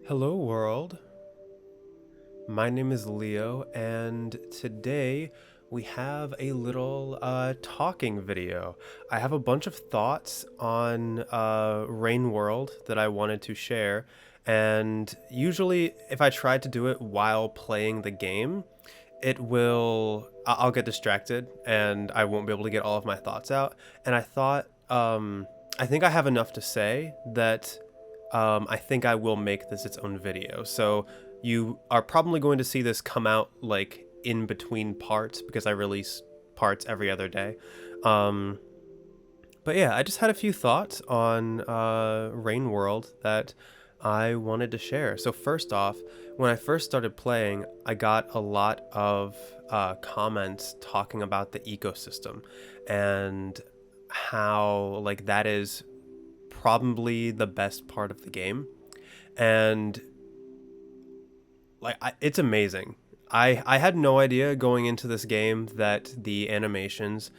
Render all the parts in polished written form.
Hello, world. My name is Leo, and today we have a little talking video. I have a bunch of thoughts on Rain World that I wanted to share, and usually, if I try to do it while playing the game, I'll get distracted and I won't be able to get all of my thoughts out. And I thought, I think I have enough to say that I think I will make this its own video. So you are probably going to see this come out like in between parts because I release parts every other day. Um, but yeah, I just had a few thoughts on Rain World that I wanted to share. So first off, when I first started playing, I got a lot of comments talking about the ecosystem and how like that is probably the best part of the game, and it's amazing. I had no idea going into this game that the animations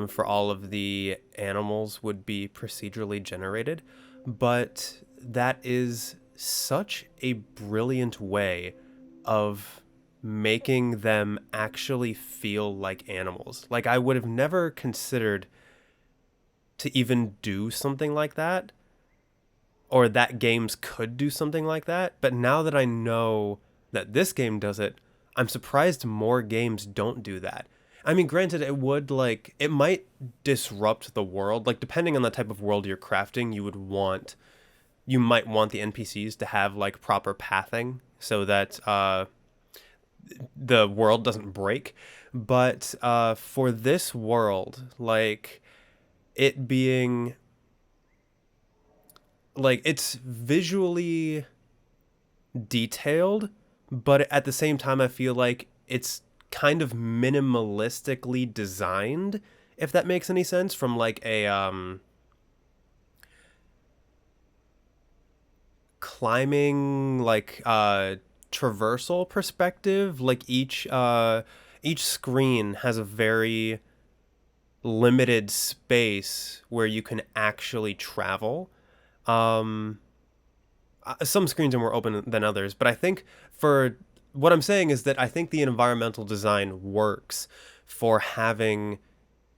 for all of the animals would be procedurally generated, but that is such a brilliant way of making them actually feel like animals. Like, I would have never considered to even do something like that, or that games could do something like that. But now that I know that this game does it, I'm surprised more games don't do that. I mean, granted, it might disrupt the world. Like, depending on the type of world you're crafting, you might want the NPCs to have like proper pathing so that the world doesn't break. But for this world, like it being like it's visually detailed, but at the same time I feel like it's kind of minimalistically designed, if that makes any sense, from like a climbing like traversal perspective. Like each screen has a very limited space where you can actually travel. um some screens are more open than others, but I think for what I'm saying is that I think the environmental design works for having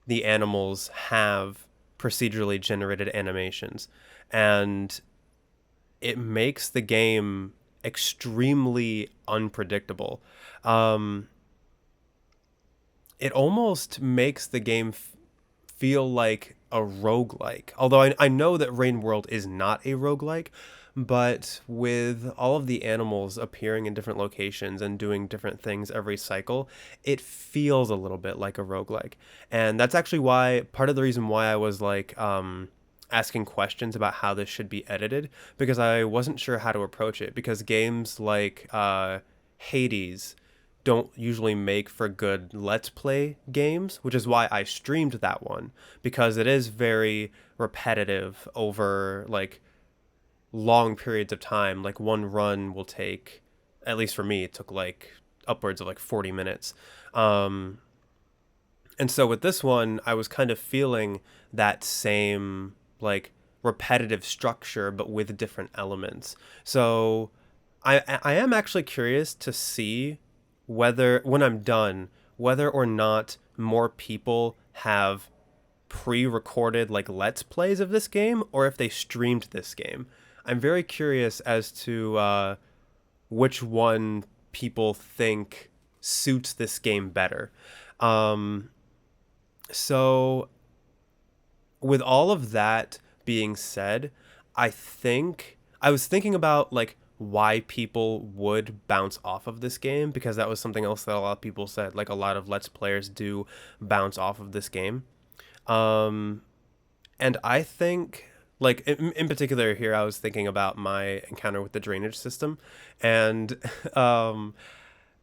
the animals have procedurally generated animations, and it makes the game extremely unpredictable. Um, it almost makes the game feel like a roguelike. Although I know that Rain World is not a roguelike, but with all of the animals appearing in different locations and doing different things every cycle, it feels a little bit like a roguelike. And that's actually why part of the reason why I was like asking questions about how this should be edited, because I wasn't sure how to approach it, because games like Hades don't usually make for good let's play games, which is why I streamed that one, because it is very repetitive over like long periods of time. Like one run will take, at least for me, it took like upwards of like 40 minutes. Um and so with this one, I was kind of feeling that same like repetitive structure but with different elements. So I am actually curious to see whether when I'm done, whether or not more people have pre-recorded like let's plays of this game, or if they streamed this game. I'm very curious as to which one people think suits this game better. Um, so with all of that being said, I was thinking about like why people would bounce off of this game, because that was something else that a lot of people said. Like a lot of let's players do bounce off of this game. Um, and I think, like in particular here, I was thinking about my encounter with the drainage system, and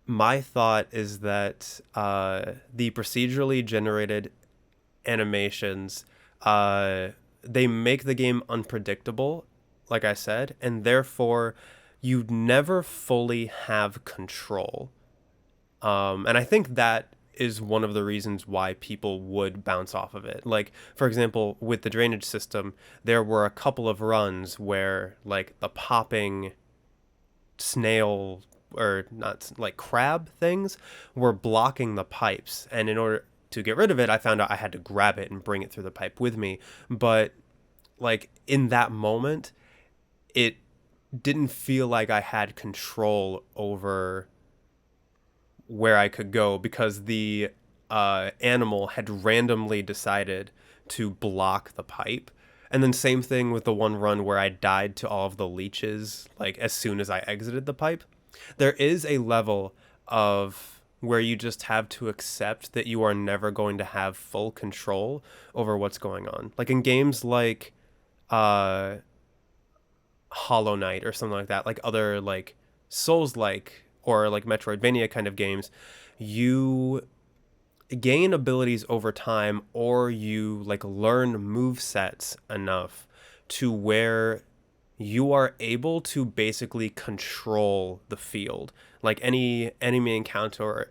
my thought is that the procedurally generated animations, uh, they make the game unpredictable, like I said, and therefore you never fully have control. And I think that is one of the reasons why people would bounce off of it. Like, for example, with the drainage system, there were a couple of runs where, like, the popping snail or not like crab things were blocking the pipes, and in order to get rid of it, I found out I had to grab it and bring it through the pipe with me. But like in that moment, it didn't feel like I had control over where I could go because the animal had randomly decided to block the pipe. And then same thing with the one run where I died to all of the leeches like as soon as I exited the pipe. There is a level of where you just have to accept that you are never going to have full control over what's going on. Like in games like uh Hollow Knight or something like that, like other like Souls like or like Metroidvania kind of games, you gain abilities over time or you like learn move sets enough to where you are able to basically control the field. Like any enemy encounter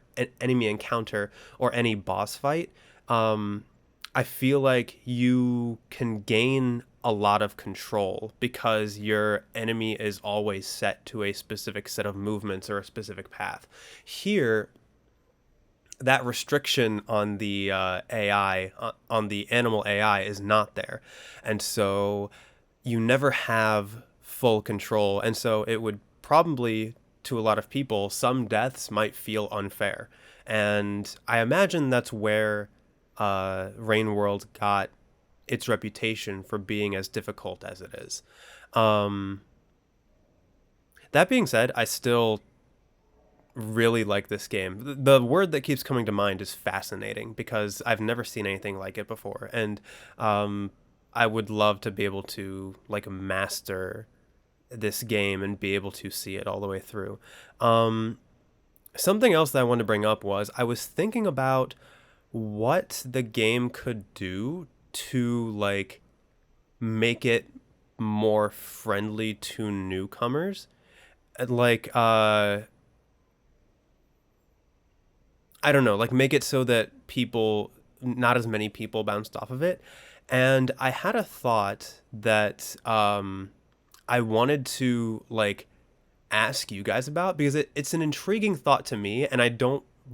or any boss fight, I feel like you can gain a lot of control because your enemy is always set to a specific set of movements or a specific path. Here, that restriction on the AI, on the animal AI, is not there. And so you never have full control. And so it would probably, to a lot of people, some deaths might feel unfair. And I imagine that's where Rain World got its reputation for being as difficult as it is. Um, that being said, I still really like this game. The word that keeps coming to mind is fascinating because I've never seen anything like it before, and I would love to be able to like master this game and be able to see it all the way through. Something else that I wanted to bring up was I was thinking about what the game could do to like make it more friendly to newcomers. Like I don't know, like make it so that people, not as many people bounced off of it. And I had a thought that I wanted to like ask you guys about because it's an intriguing thought to me, and I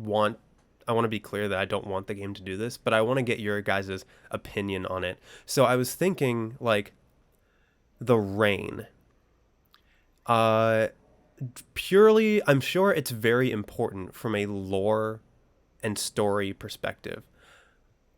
want to be clear that I don't want the game to do this, but I want to get your guys' opinion on it. So I was thinking like the rain. Uh Purely, I'm sure it's very important from a lore and story perspective.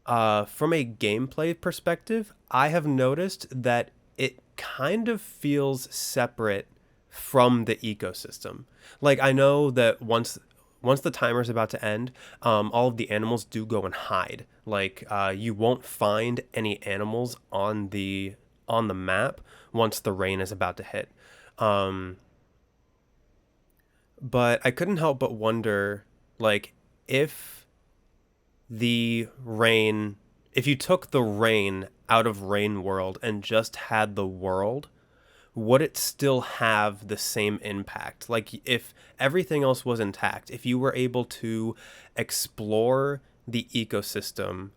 From a gameplay perspective, I have noticed that it kind of feels separate from the ecosystem. Like I know that once the timer's about to end, all of the animals do go and hide. Like you won't find any animals on the map once the rain is about to hit. Um, but I couldn't help but wonder, like, if the rain, if you took the rain out of Rain World and just had the world, would it still have the same impact? Like, if everything else was intact, if you were able to explore the ecosystem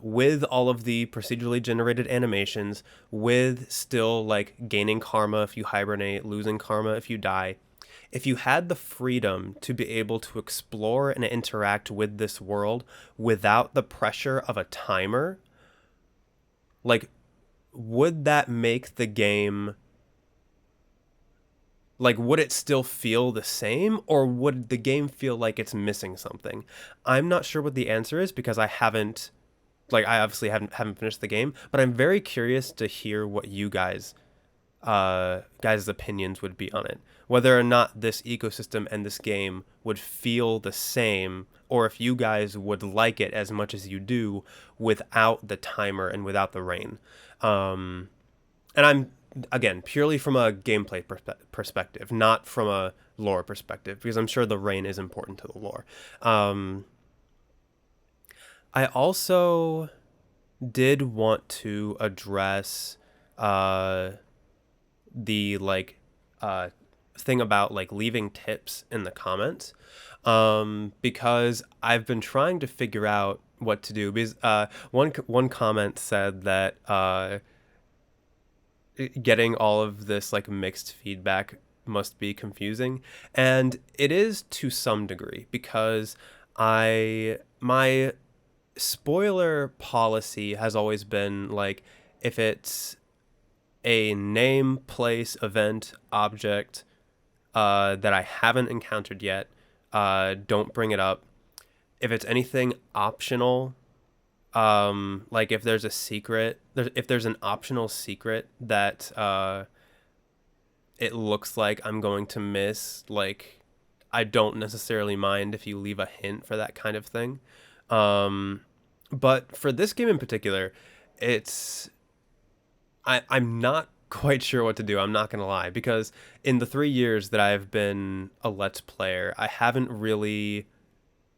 with all of the procedurally generated animations, with still like gaining karma if you hibernate, losing karma if you die, if you had the freedom to be able to explore and interact with this world without the pressure of a timer, like, would that make the game, like, would it still feel the same, or would the game feel like it's missing something? I'm not sure what the answer is because I obviously haven't finished the game, but I'm very curious to hear what you guys' opinions would be on it. Whether or not this ecosystem and this game would feel the same, or if you guys would like it as much as you do without the timer and without the rain. And I'm, again, purely from a gameplay perspective, not from a lore perspective, because I'm sure the rain is important to the lore. I also did want to address the like thing about like leaving tips in the comments, because I've been trying to figure out what to do because one comment said that getting all of this like mixed feedback must be confusing, and it is to some degree because I my spoiler policy has always been like, if it's a name, place, event, object that I haven't encountered yet, don't bring it up. If it's anything optional, like if there's a secret, if there's an optional secret that it looks like I'm going to miss, like I don't necessarily mind if you leave a hint for that kind of thing. Um, but for this game in particular, it's I'm not quite sure what to do. I'm not gonna lie, because in the 3 years that I've been a Let's Player, I haven't really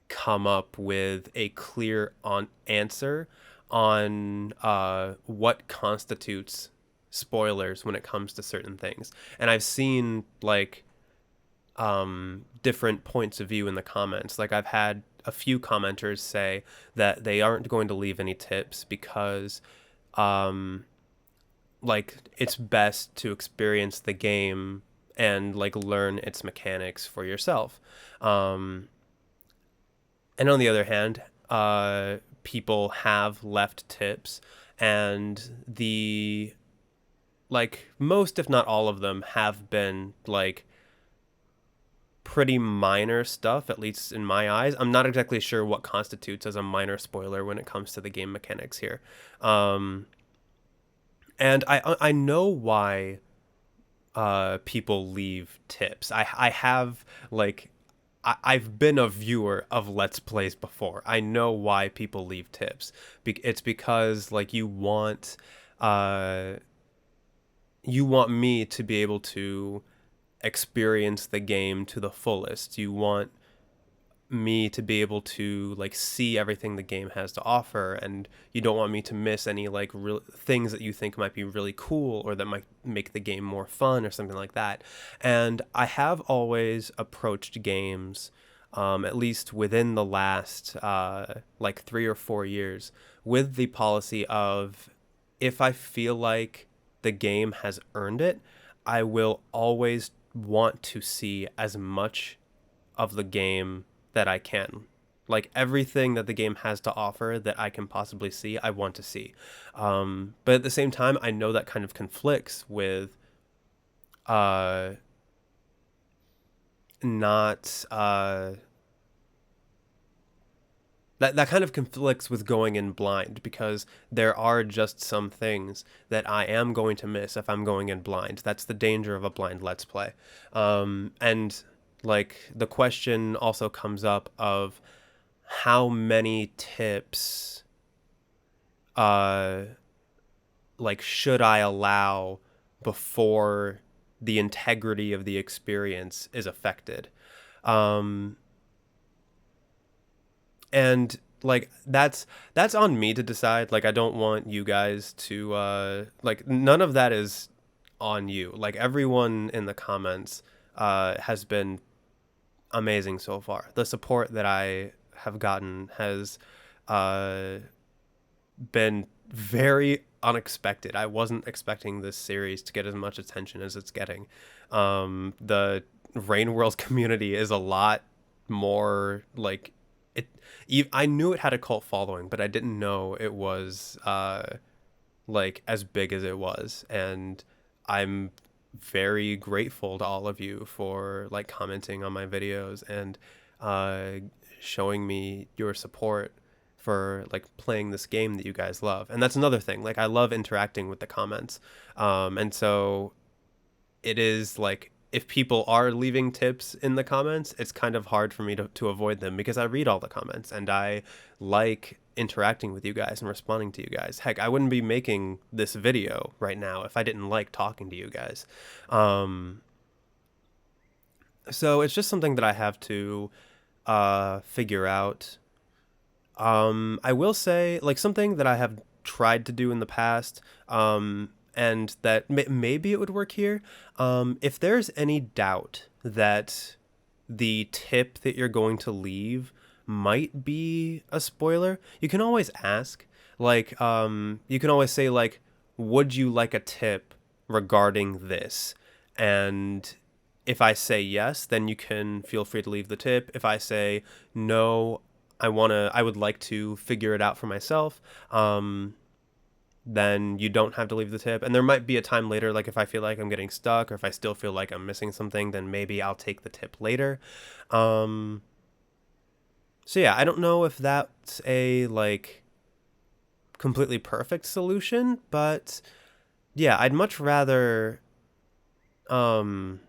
come up with a clear on answer on what constitutes spoilers when it comes to certain things. And I've seen like different points of view in the comments. Like I've had a few commenters say that they aren't going to leave any tips because like it's best to experience the game and like learn its mechanics for yourself. And on the other hand, people have left tips, and the like most, if not all of them, have been like pretty minor stuff, at least in my eyes. I'm not exactly sure what constitutes as a minor spoiler when it comes to the game mechanics here. And I know why people leave tips. I have like I've been a viewer of Let's Plays before. I know why people leave tips. It's because like you want me to be able to experience the game to the fullest. You want me to be able to like see everything the game has to offer, and you don't want me to miss any like real things that you think might be really cool or that might make the game more fun or something like that. And I have always approached games, at least within the last like 3 or 4 years, with the policy of, if I feel like the game has earned it, I will always want to see as much of the game that I can. Like everything that the game has to offer that I can possibly see, I want to see. But at the same time, I know that kind of conflicts with not that kind of conflicts with going in blind, because there are just some things that I am going to miss if I'm going in blind. That's the danger of a blind Let's Play. And like the question also comes up of how many tips like should I allow before the integrity of the experience is affected. And like that's on me to decide. Like I don't want you guys to like, none of that is on you. Like everyone in the comments has been amazing so far. The support that I have gotten has been very unexpected. I wasn't expecting this series to get as much attention as it's getting. The Rain World community is a lot more like it. I knew it had a cult following, but I didn't know it was like as big as it was. And I'm very grateful to all of you for like commenting on my videos and showing me your support for like playing this game that you guys love. And that's another thing. Like I love interacting with the comments. And so it is like, if people are leaving tips in the comments, it's kind of hard for me to avoid them, because I read all the comments and I like interacting with you guys and responding to you guys. Heck, I wouldn't be making this video right now if I didn't like talking to you guys. So it's just something that I have to figure out. I will say, like, something that I have tried to do in the past, and that maybe it would work here. If there's any doubt that the tip that you're going to leave might be a spoiler, you can always ask. Like, you can always say, like, would you like a tip regarding this? And if I say yes, then you can feel free to leave the tip. If I say no, I would like to figure it out for myself, then you don't have to leave the tip. And there might be a time later, like if I feel like I'm getting stuck or if I still feel like I'm missing something, then maybe I'll take the tip later. Um, so yeah, I don't know if that's a like completely perfect solution, but yeah, I'd much rather um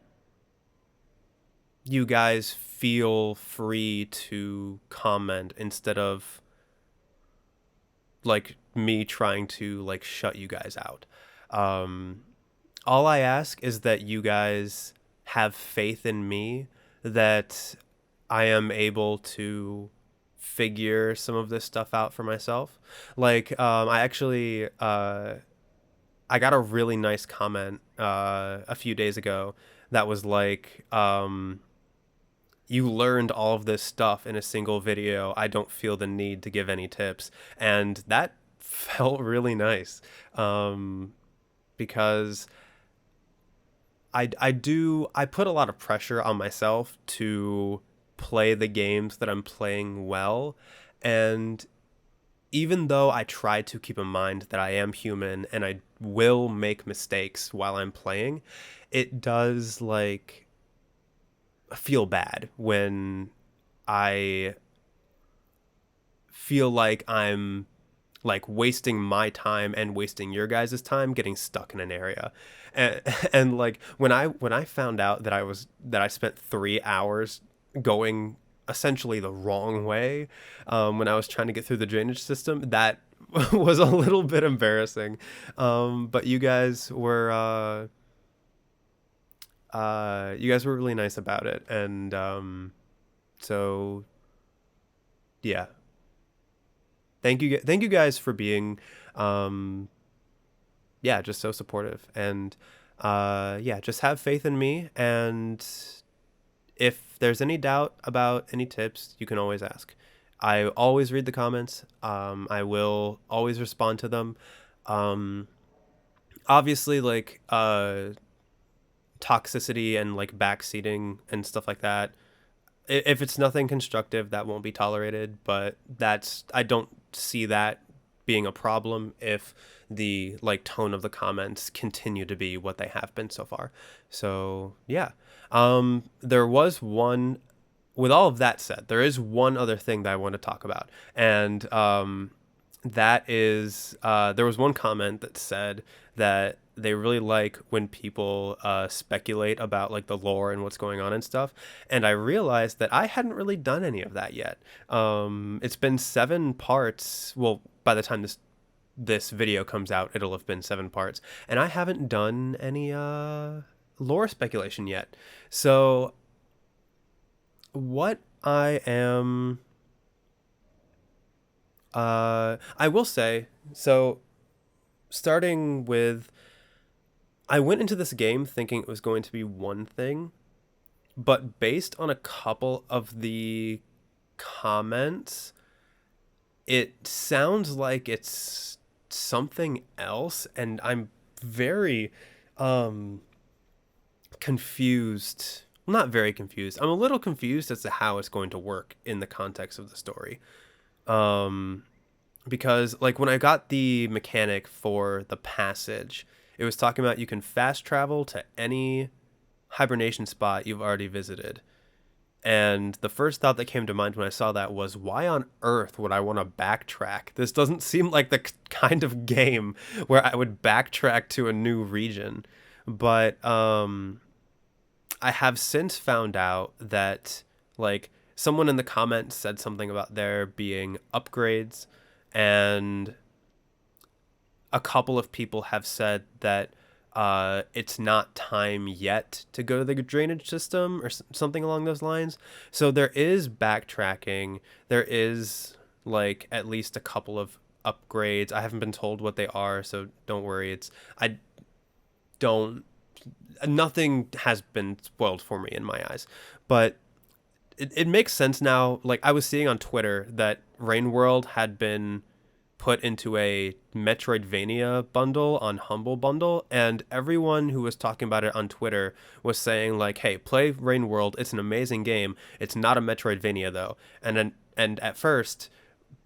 you guys feel free to comment instead of like me trying to like shut you guys out. Um, all I ask is that you guys have faith in me that I am able to figure some of this stuff out for myself. Like, I actually, I got a really nice comment a few days ago that was like, you learned all of this stuff in a single video. I don't feel the need to give any tips. And that felt really nice, because I put a lot of pressure on myself to play the games that I'm playing well. And even though I try to keep in mind that I am human and I will make mistakes while I'm playing, it does like feel bad when I feel like I'm like wasting my time and wasting your guys' time getting stuck in an area. And, and like when I found out that I spent 3 hours going essentially the wrong way, when I was trying to get through the drainage system, that was a little bit embarrassing. But you guys were really nice about it. And so yeah, thank you guys for being um yeah, just so supportive. And yeah, just have faith in me. And if there's any doubt about any tips, you can always ask. I always read the comments. I will always respond to them. Um, obviously, like toxicity and like backseating and stuff like that, if it's nothing constructive, that won't be tolerated. But I don't see that being a problem if the like tone of the comments continue to be what they have been so far. So yeah, there was one. With all of that said, there is one other thing that I want to talk about, and that is there was one comment that said that they really like when people speculate about like the lore and what's going on and stuff. And I realized that I hadn't really done any of that yet. It's been 7 parts. Well, by the time this video comes out, it'll have been 7 parts, and I haven't done any lore speculation yet. So what I am I will say, so starting with, I went into this game thinking it was going to be one thing, but based on a couple of the comments, it sounds like it's something else, and I'm very confused. Well, not very confused. I'm a little confused as to how it's going to work in the context of the story. Um, because like when I got the mechanic for the passage, it was talking about you can fast travel to any hibernation spot you've already visited. And the first thought that came to mind when I saw that was, why on earth would I want to backtrack? This doesn't seem like the kind of game where I would backtrack to a new region. But I have since found out that like someone in the comments said something about there being upgrades, and a couple of people have said that it's not time yet to go to the drainage system or something along those lines. So there is backtracking. There is like at least a couple of upgrades. I haven't been told what they are, so don't worry. I don't nothing has been spoiled for me in my eyes, but it makes sense now. Like I was seeing on Twitter that Rain World had been put into a Metroidvania bundle on Humble Bundle, and everyone who was talking about it on Twitter was saying like, "Hey, play Rain World. It's an amazing game. It's not a Metroidvania though." And at first,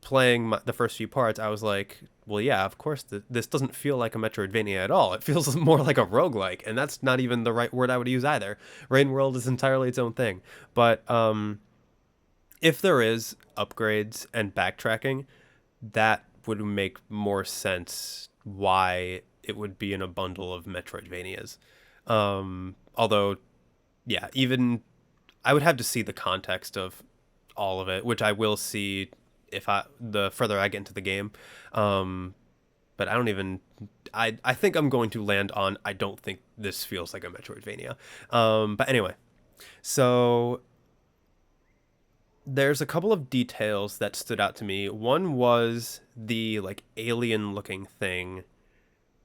playing the first few parts, I was like, "Well, yeah, of course. This doesn't feel like a Metroidvania at all. It feels more like a roguelike, and that's not even the right word I would use either. Rain World is entirely its own thing, but if there is upgrades and backtracking, that would make more sense why it would be in a bundle of Metroidvanias. Although, yeah, even I would have to see the context of all of it, which I will see if the further I get into the game. But I don't even. I think I'm going to land on. I don't think this feels like a Metroidvania. But anyway, so there's a couple of details that stood out to me. One was the like alien looking thing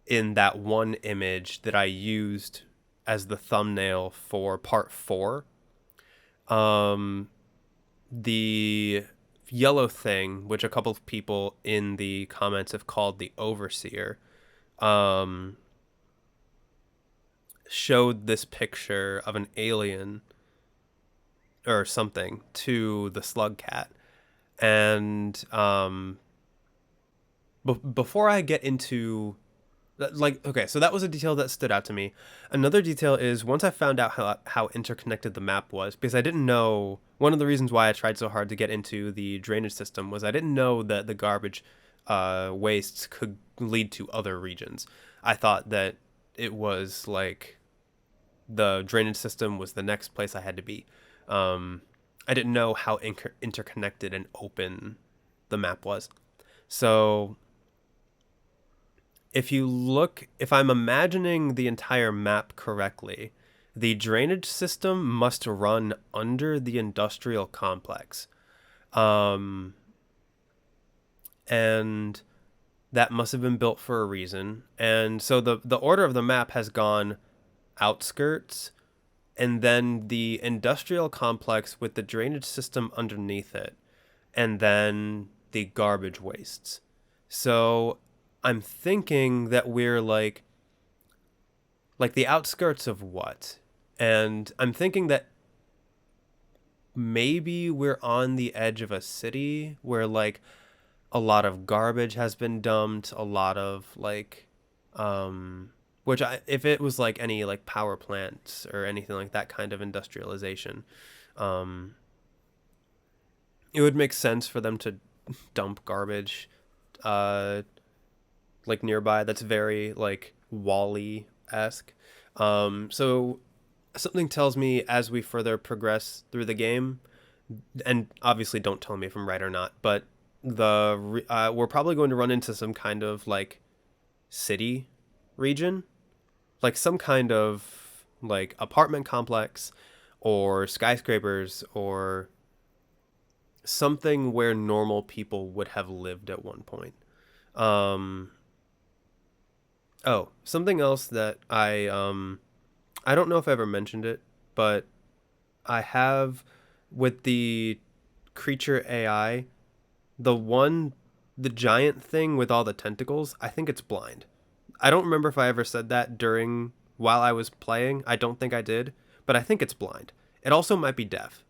in that one image that I used as the thumbnail for part 4. The yellow thing, which a couple of people in the comments have called the overseer, showed this picture of an alien or something to the slug cat. And before I get into like, okay, so that was a detail that stood out to me. Another detail is once I found out how interconnected the map was, because I didn't know, one of the reasons why I tried so hard to get into the drainage system was I didn't know that the garbage wastes could lead to other regions. I thought that it was like the drainage system was the next place I had to be. I didn't know how interconnected and open the map was. So if I'm imagining the entire map correctly, the drainage system must run under the industrial complex. And that must have been built for a reason. And so the order of the map has gone outskirts, and then the industrial complex with the drainage system underneath it, and then the garbage wastes. So I'm thinking that we're like the outskirts of what? And I'm thinking that maybe we're on the edge of a city where like a lot of garbage has been dumped, a lot of like which if it was like any like power plants or anything like that kind of industrialization, it would make sense for them to dump garbage uh like nearby. That's very like Wall-E-esque. So something tells me as we further progress through the game, and obviously don't tell me if I'm right or not, but we're probably going to run into some kind of like city region, like some kind of like apartment complex or skyscrapers or something where normal people would have lived at one point. Um, oh, something else that I don't know if I ever mentioned it, but I have with the creature AI, the one, the giant thing with all the tentacles, I think it's blind. I don't remember if I ever said that during while I was playing. I don't think I did, but I think it's blind. It also might be deaf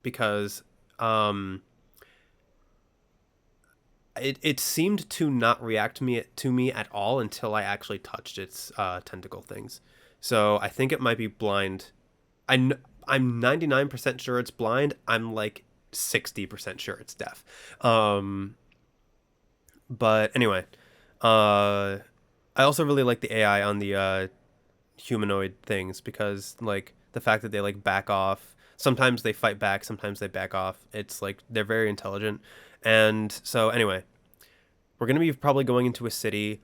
because um it seemed to not react to me at all until I actually touched its tentacle things. So I think it might be blind. I'm 99% sure it's blind. I'm like 60% sure it's deaf. But anyway, uh, I also really like the AI on the humanoid things because like the fact that they like back off. Sometimes they fight back. Sometimes they back off. It's like they're very intelligent. And so anyway, we're gonna be probably going into a city.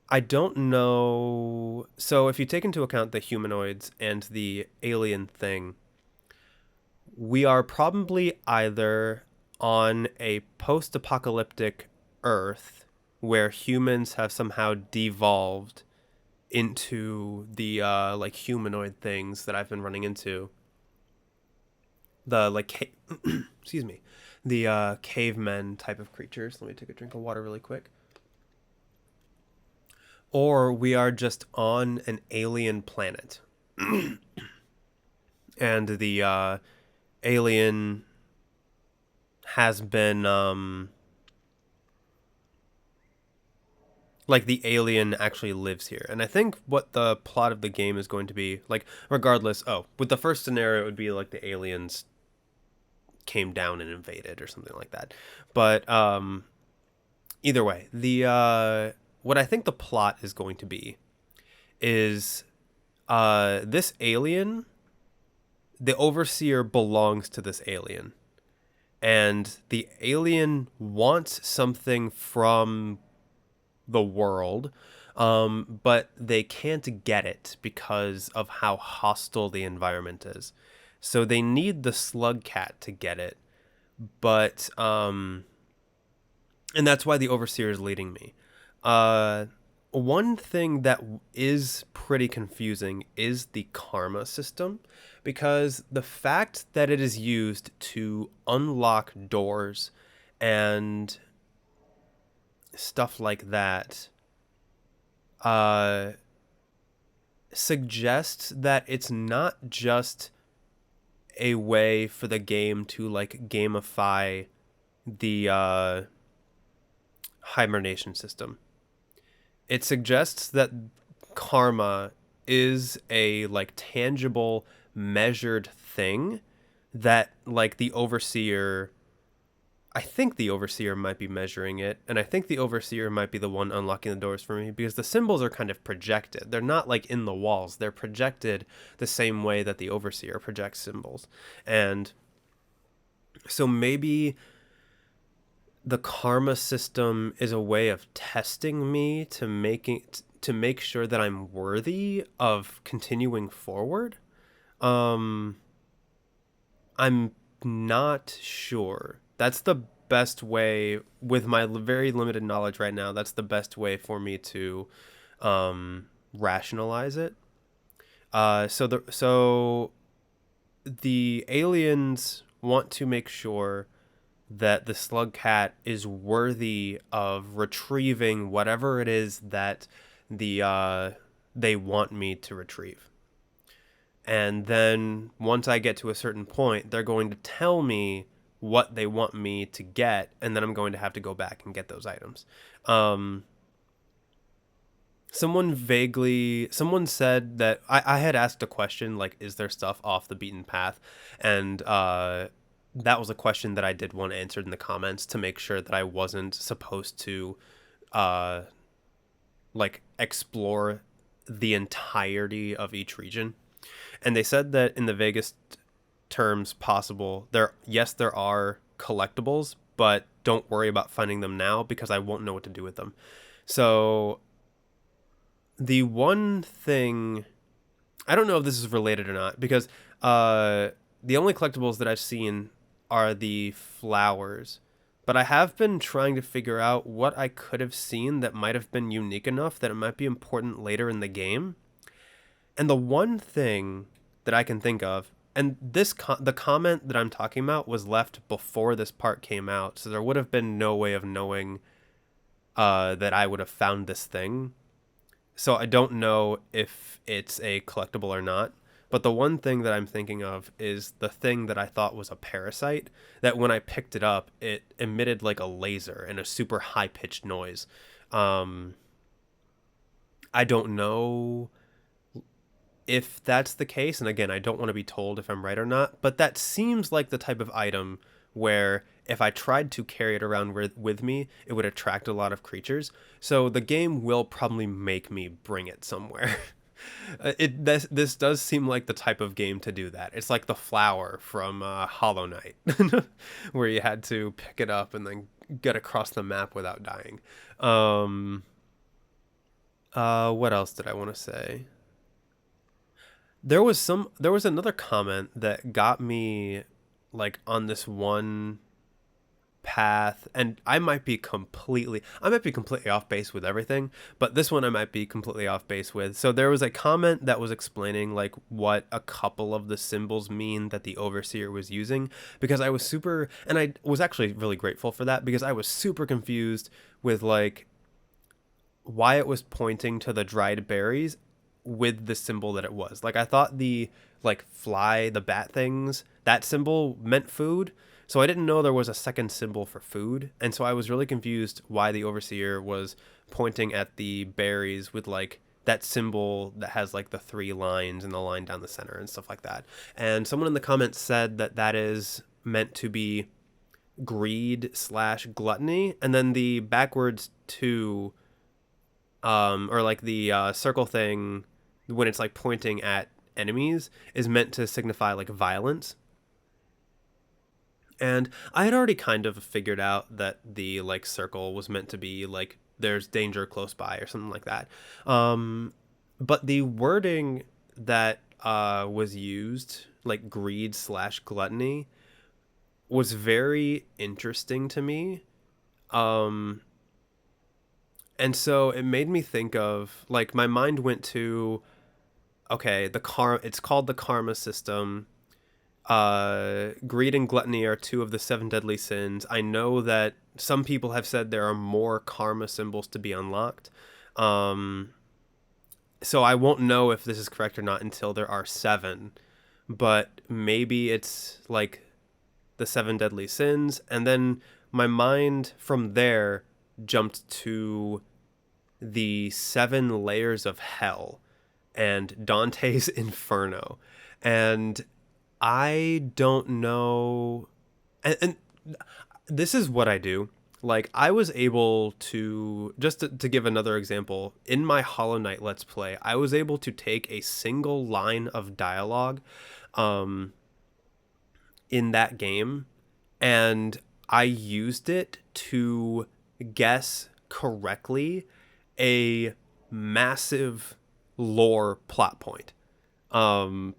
I don't know. So if you take into account the humanoids and the alien thing, we are probably either on a post-apocalyptic Earth where humans have somehow devolved into the like humanoid things that I've been running into. The like excuse me. the cavemen type of creatures. Let me take a drink of water really quick. Or we are just on an alien planet, and the alien has been like the alien actually lives here. And I think what the plot of the game is going to be, like, regardless, with the first scenario it would be like the aliens came down and invaded or something like that. But either way, the what I think the plot is going to be is this alien, the overseer belongs to this alien, and the alien wants something from the world, but they can't get it because of how hostile the environment is. So they need the slug cat to get it, but and that's why the overseer is leading me. One thing that is pretty confusing is the karma system, because the fact that it is used to unlock doors and stuff like that suggests that it's not just a way for the game to like gamify the hibernation system. It suggests that karma is a like tangible, measured thing that like the overseer, I think the overseer might be measuring it, and I think the overseer might be the one unlocking the doors for me, because the symbols are kind of projected. They're not like in the walls. They're projected the same way that the overseer projects symbols. And so maybe the karma system is a way of testing me to make sure that I'm worthy of continuing forward. I'm not sure. That's the best way, with my very limited knowledge right now. That's the best way for me to rationalize it. So the aliens want to make sure that the slug cat is worthy of retrieving whatever it is that they want me to retrieve. And then once I get to a certain point, they're going to tell me what they want me to get, and then I'm going to have to go back and get those items. Someone said that I had asked a question like, is there stuff off the beaten path? And that was a question that I did want answered in the comments to make sure that I wasn't supposed to like explore the entirety of each region. And they said that in the vaguest terms possible, there are collectibles, but don't worry about finding them now because I won't know what to do with them. So the one thing, I don't know if this is related or not, because the only collectibles that I've seen are the flowers, but I have been trying to figure out what I could have seen that might have been unique enough that it might be important later in the game. And the one thing that I can think of, and the comment that I'm talking about was left before this part came out, so there would have been no way of knowing that I would have found this thing. So I don't know if it's a collectible or not. But the one thing that I'm thinking of is the thing that I thought was a parasite, that when I picked it up, it emitted like a laser and a super high-pitched noise. I don't know if that's the case, and again, I don't want to be told if I'm right or not, but that seems like the type of item where if I tried to carry it around with me, it would attract a lot of creatures. So the game will probably make me bring it somewhere. This does seem like the type of game to do that. It's like the flower from Hollow Knight, where you had to pick it up and then get across the map without dying. What else did I want to say? There was another comment that got me like on this one path, and I might be completely off base with everything, but this one I might be completely off base with. So there was a comment that was explaining like what a couple of the symbols mean that the overseer was using, because I was super, and I was actually really grateful for that, because I was super confused with like why it was pointing to the dried berries with the symbol that it was. Like I thought the like fly, the bat things, that symbol meant food. So I didn't know there was a second symbol for food. And so I was really confused why the overseer was pointing at the berries with like that symbol that has like the three lines and the line down the center and stuff like that. And someone in the comments said that that is meant to be greed slash gluttony. And then the backwards two, or like the circle thing when it's like pointing at enemies is meant to signify like violence. And I had already kind of figured out that the like circle was meant to be like there's danger close by or something like that. But the wording that was used, like greed slash gluttony, was very interesting to me. Um, and so it made me think of like my mind went to, okay, it's called the karma system. Greed and gluttony are two of the seven deadly sins. I know that some people have said there are more karma symbols to be unlocked. Um, so I won't know if this is correct or not until there are seven, but maybe it's like the seven deadly sins. And then my mind from there jumped to the seven layers of hell and Dante's Inferno. And I don't know. And this is what I do. Like, I was able to, just to give another example, in my Hollow Knight Let's Play, I was able to take a single line of dialogue um, in that game, and I used it to guess correctly a massive lore plot point. Um,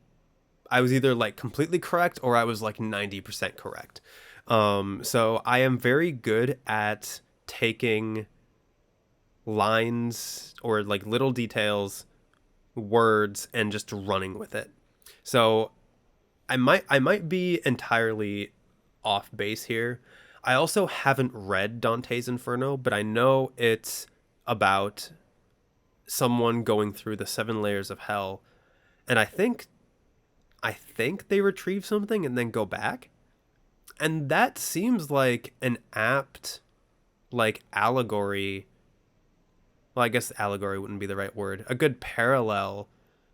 I was either like completely correct or I was like 90% correct. So I am very good at taking lines or like little details, words, and just running with it. So I might be entirely off base here. I also haven't read Dante's Inferno, but I know it's about someone going through the seven layers of hell, and I think they retrieve something and then go back. And that seems like an apt like allegory. Well, I guess allegory wouldn't be the right word. A good parallel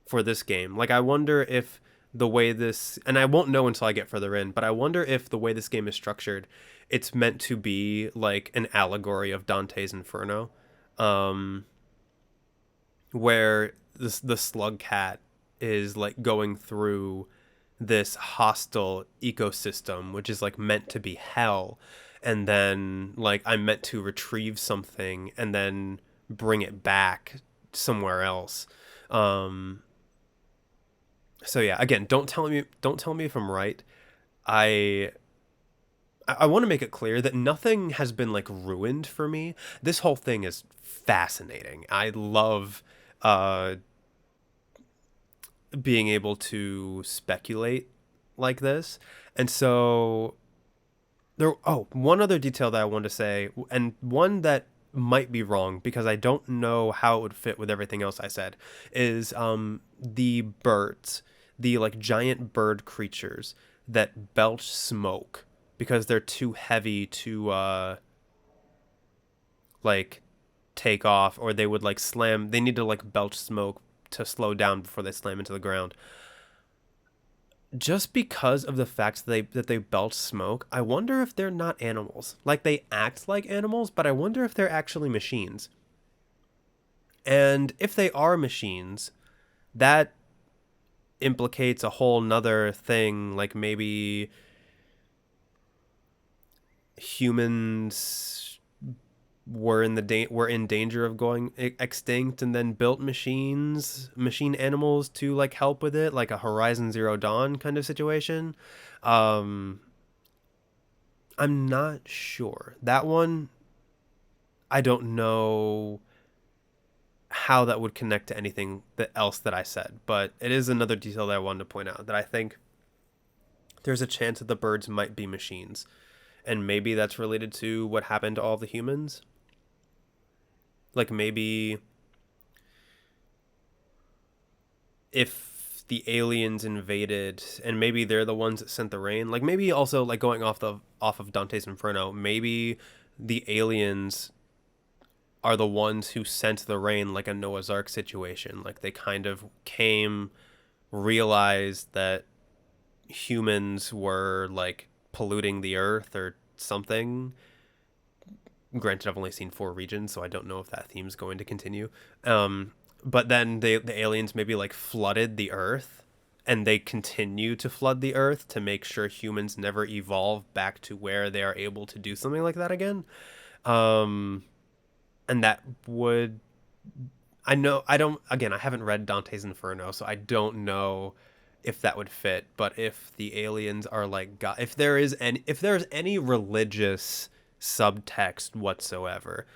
for this game. Like I wonder if the way this, and I won't know until I get further in, but I wonder if the way this game is structured, it's meant to be like an allegory of Dante's Inferno. Um where the slug cat is like going through this hostile ecosystem which is like meant to be hell, and then like I'm meant to retrieve something and then bring it back somewhere else. um so yeah, again, don't tell me if I'm right. I i want to make it clear that nothing has been like ruined for me. This whole thing is fascinating. I love uh being able to speculate like this. And so one other detail that I want to say, and one that might be wrong because I don't know how it would fit with everything else I said, is the birds, the like giant bird creatures that belch smoke because they're too heavy to like take off, or they would like slam, they need to like belch smoke to slow down before they slam into the ground. Just because of the fact that they belch smoke, I wonder if they're not animals. Like they act like animals, but I wonder if they're actually machines. And if they are machines, that implicates a whole nother thing, like maybe humans were in danger of going extinct and then built machine animals to like help with it, like a Horizon Zero Dawn kind of situation. um I'm not sure. That one, I don't know how that would connect to anything else that I said, but it is another detail that I wanted to point out, that I think there's a chance that the birds might be machines, and maybe that's related to what happened to all the humans. Like maybe if the aliens invaded and maybe they're the ones that sent the rain, like maybe also, like going off of Dante's Inferno, maybe the aliens are the ones who sent the rain, like a Noah's Ark situation. Like they kind of came, realized that humans were like polluting the earth or something. Granted, I've only seen 4 regions, so I don't know if that theme's going to continue. But then the aliens maybe like flooded the earth, and they continue to flood the earth to make sure humans never evolve back to where they are able to do something like that again. Um, and that would, I know, I don't, again, I haven't read Dante's Inferno, so I don't know if that would fit. But if the aliens are like God, if there's any religious subtext whatsoever,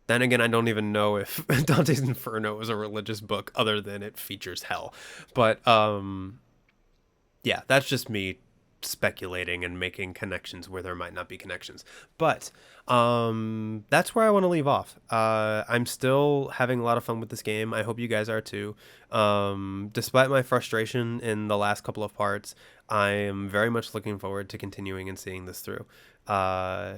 then again, I don't even know if Dante's Inferno is a religious book other than it features hell. But yeah, that's just me speculating and making connections where there might not be connections. But that's where I want to leave off. I'm still having a lot of fun with this game. I hope you guys are too. Despite my frustration in the last couple of parts, I am very much looking forward to continuing and seeing this through. Uh,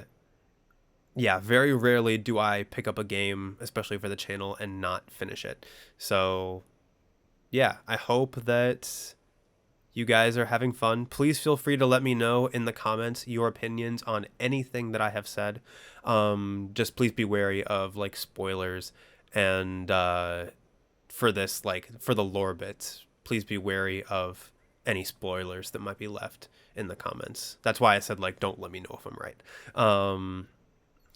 yeah, very rarely do I pick up a game, especially for the channel, and not finish it. So yeah, I hope that you guys are having fun. Please feel free to let me know in the comments your opinions on anything that I have said. Just please be wary of like spoilers, and for this, like for the lore bits, please be wary of any spoilers that might be left in the comments. That's why I said like don't let me know if I'm right.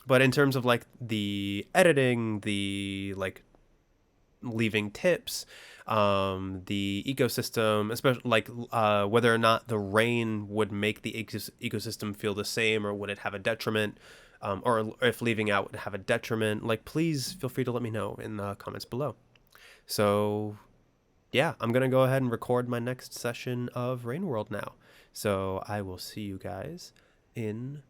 But in terms of like the editing, the like leaving tips, the ecosystem, especially like whether or not the rain would make the ecosystem feel the same, or would it have a detriment, or if leaving out would have a detriment, like please feel free to let me know in the comments below. So yeah, I'm gonna go ahead and record my next session of Rain World now. So I will see you guys in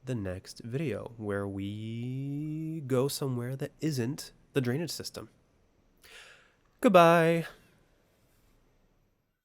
the next video, where we go somewhere that isn't the drainage system. Goodbye.